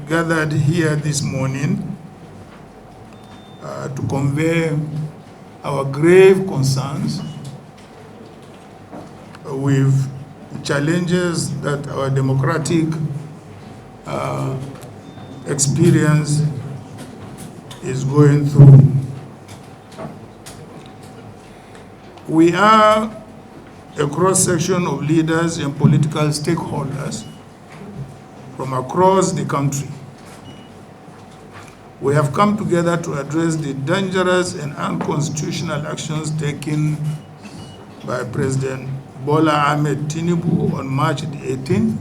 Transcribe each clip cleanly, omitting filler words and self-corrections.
gathered here this morning to convey our grave concerns with challenges that our democratic experience is going through. We are a cross-section of leaders and political stakeholders from across the country. We have come together to address the dangerous and unconstitutional actions taken by President Bola Ahmed Tinubu on March 18,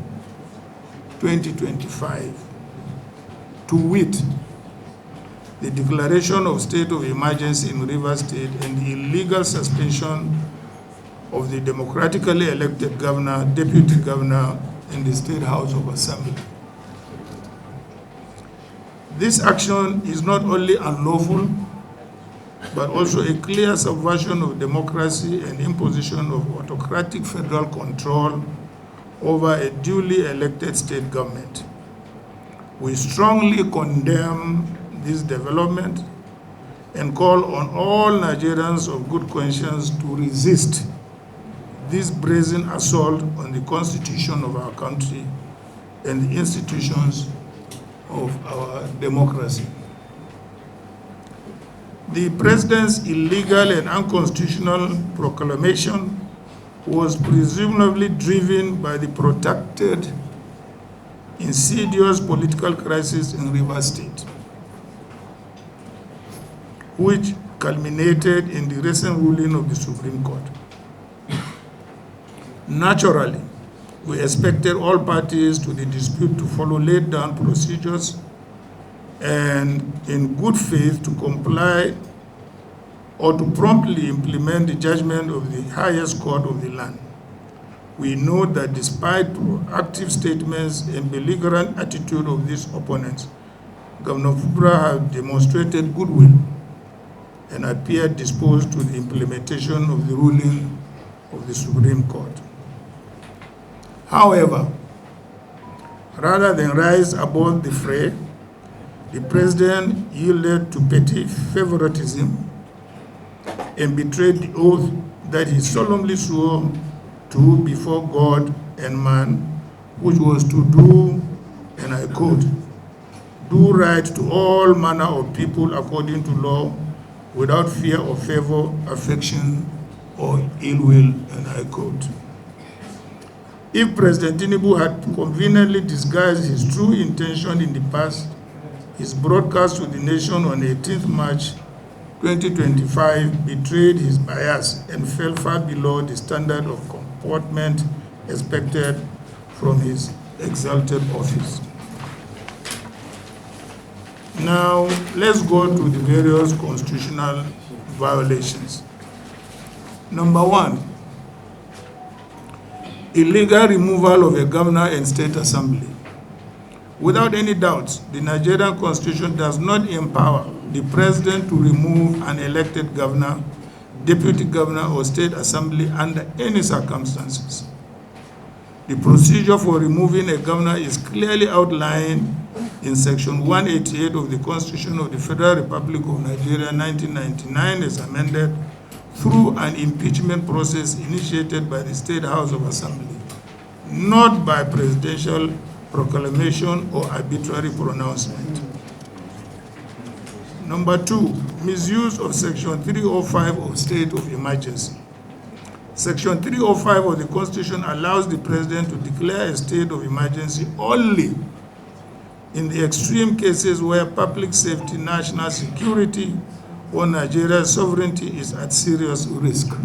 2025, to wit, the declaration of state of emergency in Rivers State and the illegal suspension of the democratically elected governor, deputy governor in the State House of Assembly. This action is not only unlawful, but also a clear subversion of democracy and imposition of autocratic federal control over a duly elected state government. We strongly condemn this development and call on all Nigerians of good conscience to resist this brazen assault on the Constitution of our country and the institutions of our democracy. The President's illegal and unconstitutional proclamation was presumably driven by the protracted, insidious political crisis in Rivers State, which culminated in the recent ruling of the Supreme Court. Naturally, we expected all parties to the dispute to follow laid down procedures and in good faith to comply or to promptly implement the judgment of the highest court of the land. We know that despite proactive statements and belligerent attitude of these opponents, Governor Fubara has demonstrated goodwill and appeared disposed to the implementation of the ruling of the Supreme Court. However, rather than rise above the fray, the President yielded to petty favoritism and betrayed the oath that he solemnly swore to before God and man, which was to do, and I quote, do right to all manner of people according to law, without fear of favor, affection, or ill will, and I quote. If President Tinubu had conveniently disguised his true intention in the past, his broadcast to the nation on 18th March 2025 betrayed his bias and fell far below the standard of comportment expected from his exalted office. Now, let's go to the various constitutional violations. Number one, illegal removal of a governor and state assembly. Without any doubt, the Nigerian Constitution does not empower the President to remove an elected governor, deputy governor, or state assembly under any circumstances. The procedure for removing a governor is clearly outlined in Section 188 of the Constitution of the Federal Republic of Nigeria 1999 as amended through an impeachment process initiated by the State House of Assembly, not by presidential proclamation or arbitrary pronouncement. Number two, misuse of Section 305 of State of Emergency. Section 305 of the Constitution allows the President to declare a state of emergency only in the extreme cases where public safety, national security, or Nigeria's sovereignty is at serious risk.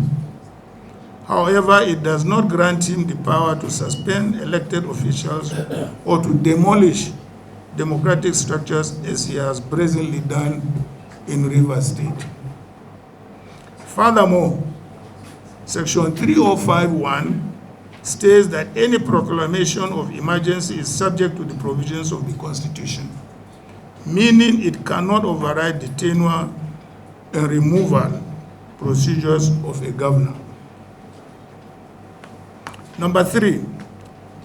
However, it does not grant him the power to suspend elected officials or to demolish democratic structures as he has brazenly done in Rivers State. Furthermore, Section 305(1) states that any proclamation of emergency is subject to the provisions of the Constitution, meaning it cannot override the tenure and removal procedures of a governor. Number three,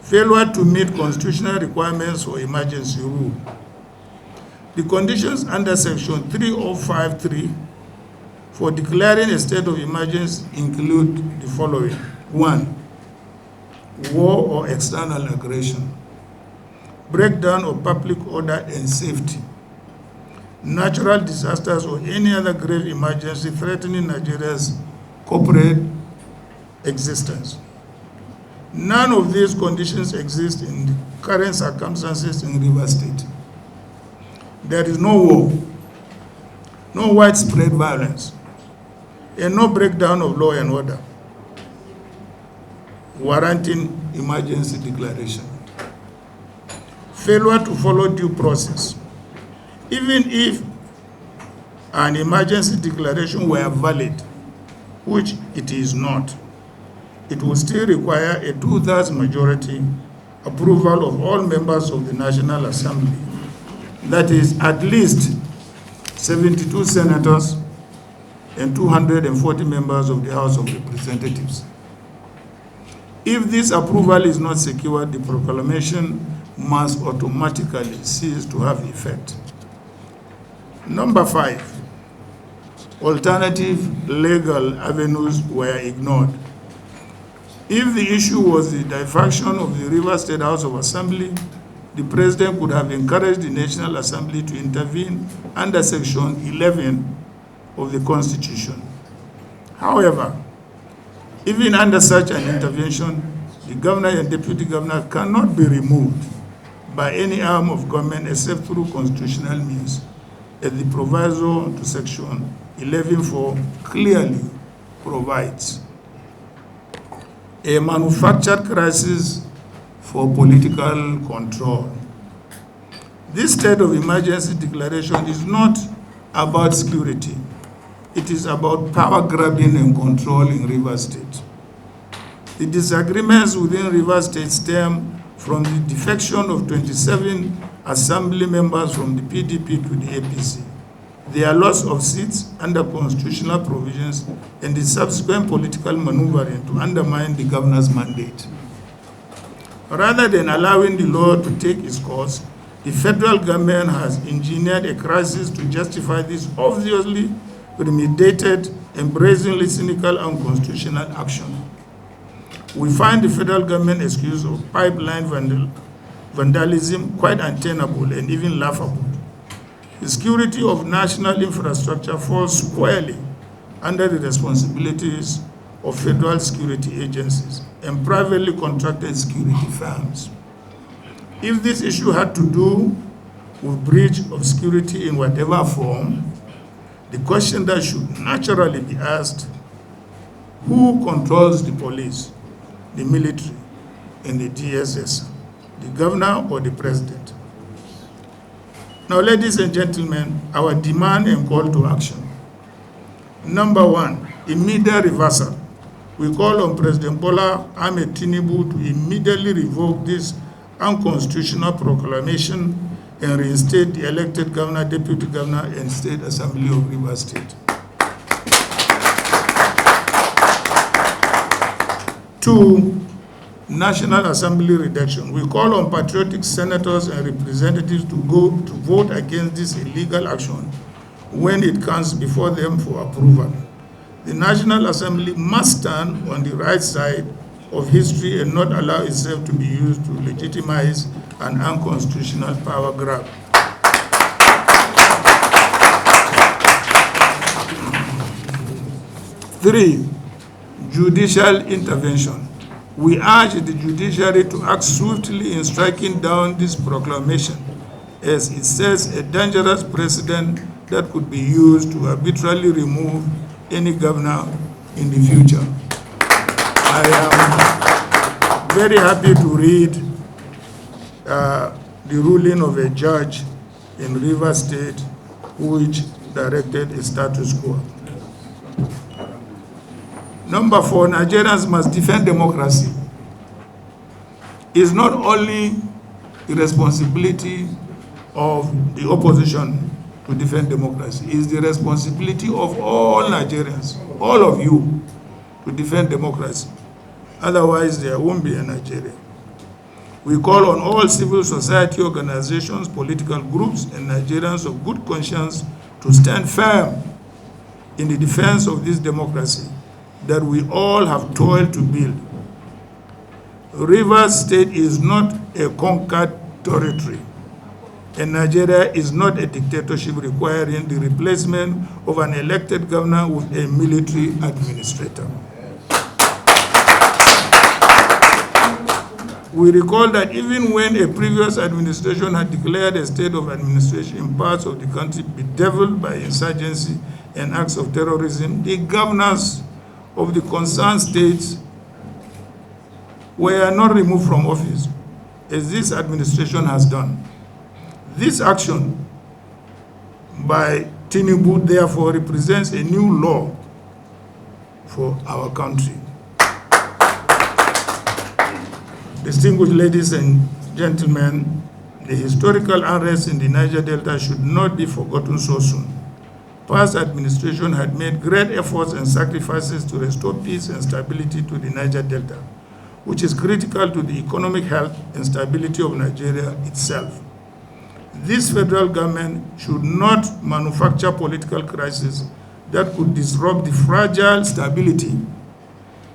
failure to meet constitutional requirements for emergency rule. The conditions under Section 3053 for declaring a state of emergency include the following. 1. War or external aggression. Breakdown of public order and safety. Natural disasters or any other grave emergency threatening Nigeria's corporate existence. None of these conditions exist in the current circumstances in Rivers State. There is no war, no widespread violence, and no breakdown of law and order warranting emergency declaration. Failure to follow due process. Even if an emergency declaration were valid, which it is not, it would still require a 2/3 majority approval of all members of the National Assembly. That is at least 72 senators and 240 members of the House of Representatives. If this approval is not secured, the proclamation must automatically cease to have effect. Number 5, alternative legal avenues were ignored. If the issue was the defection of the Rivers State House of Assembly, the President could have encouraged the National Assembly to intervene under Section 11 of the Constitution. However, even under such an intervention, the governor and deputy governor cannot be removed by any arm of government except through constitutional means, as the proviso to Section 11(4) clearly provides. A manufactured crisis for political control. This state of emergency declaration is not about security. It is about power grabbing and control in Rivers State. The disagreements within Rivers State stem from the defection of 27 assembly members from the PDP to the APC, their loss of seats under constitutional provisions, and the subsequent political maneuvering to undermine the governor's mandate. Rather than allowing the law to take its course, the federal government has engineered a crisis to justify this obviously premeditated and brazenly cynical and unconstitutional action. We find the federal government excuse of pipeline vandalism quite untenable and even laughable. The security of national infrastructure falls squarely under the responsibilities of federal security agencies and privately contracted security firms. If this issue had to do with breach of security in whatever form, the question that should naturally be asked: who controls the police, the military, and the DSS, the governor or the president? Now, ladies and gentlemen, our demand and call to action. Number 1, immediate reversal. We call on President Bola Ahmed Tinubu to immediately revoke this unconstitutional proclamation and reinstate the elected governor, deputy governor, and state assembly of Rivers State. 2, National Assembly reduction. We call on patriotic senators and representatives to vote against this illegal action when it comes before them for approval. The National Assembly must stand on the right side of history and not allow itself to be used to legitimize an unconstitutional power grab. 3, judicial intervention. We urge the judiciary to act swiftly in striking down this proclamation, as it sets a dangerous precedent that could be used to arbitrarily remove any governor in the future. I am very happy to read the ruling of a judge in Rivers State which directed a status quo. Number 4, Nigerians must defend democracy. It's not only the responsibility of the opposition to defend democracy. It's the responsibility of all Nigerians, all of you, to defend democracy. Otherwise, there won't be a Nigeria. We call on all civil society organizations, political groups, and Nigerians of good conscience to stand firm in the defense of this democracy that we all have toiled to build. Rivers State is not a conquered territory, and Nigeria is not a dictatorship requiring the replacement of an elected governor with a military administrator. We recall that even when a previous administration had declared a state of administration in parts of the country bedeviled by insurgency and acts of terrorism, the governors of the concerned states were not removed from office, as this administration has done. This action by Tinubu, therefore, represents a new law for our country. Distinguished ladies and gentlemen, the historical unrest in the Niger Delta should not be forgotten so soon. Past administration had made great efforts and sacrifices to restore peace and stability to the Niger Delta, which is critical to the economic health and stability of Nigeria itself. This federal government should not manufacture political crises that could disrupt the fragile stability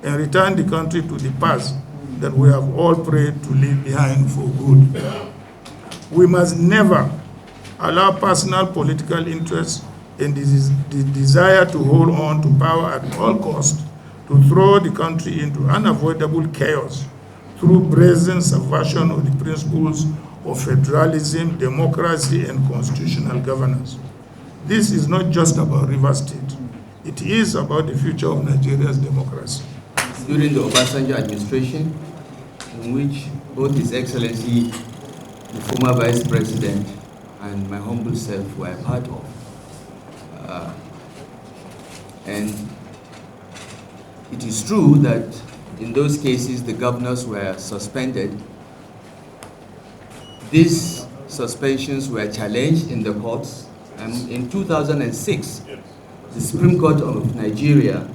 and return the country to the past that we have all prayed to leave behind for good. We must never allow personal political interests and the desire to hold on to power at all costs to throw the country into unavoidable chaos through brazen subversion of the principles of federalism, democracy, and constitutional governance. This is not just about Rivers State. It is about the future of Nigeria's democracy. During the Obasanjo administration, in which both His Excellency, the former Vice President, and my humble self were a part of. And it is true that in those cases the governors were suspended. These suspensions were challenged in the courts, and in 2006, the Supreme Court of Nigeria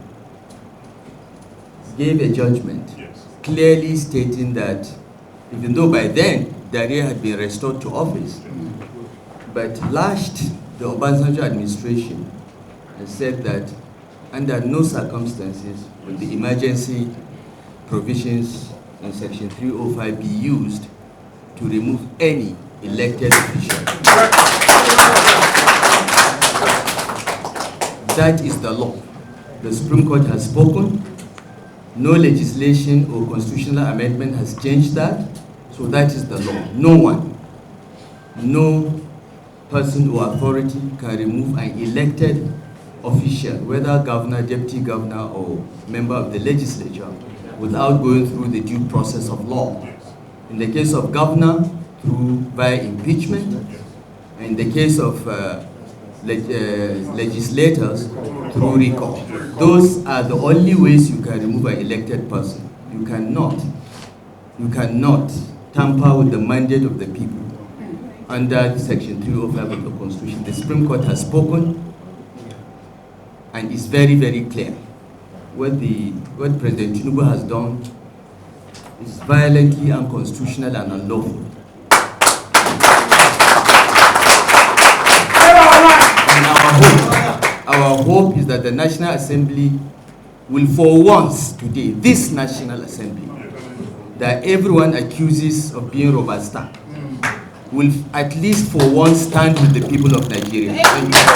gave a judgment clearly stating that even though by then Daria had been restored to office, but lashed the Obasanjo administration and said that under no circumstances will the emergency provisions in Section 305 be used to remove any elected official. That is the law. The Supreme Court has spoken. No legislation or constitutional amendment has changed that. So that is the law. No one, no person or authority can remove an elected official, whether governor, deputy governor, or member of the legislature, without going through the due process of law. In the case of governor, via impeachment. In the case of legislators, through recall. Those are the only ways you can remove an elected person. You cannot tamper with the mandate of the people under Section 305 of the Constitution. The Supreme Court has spoken, and it's very, very clear. What President Tinubu has done is violently unconstitutional and unlawful. And our hope is that the National Assembly will, for once today, this National Assembly, that everyone accuses of being rubber stamp, will at least for once stand with the people of Nigeria. Thank you.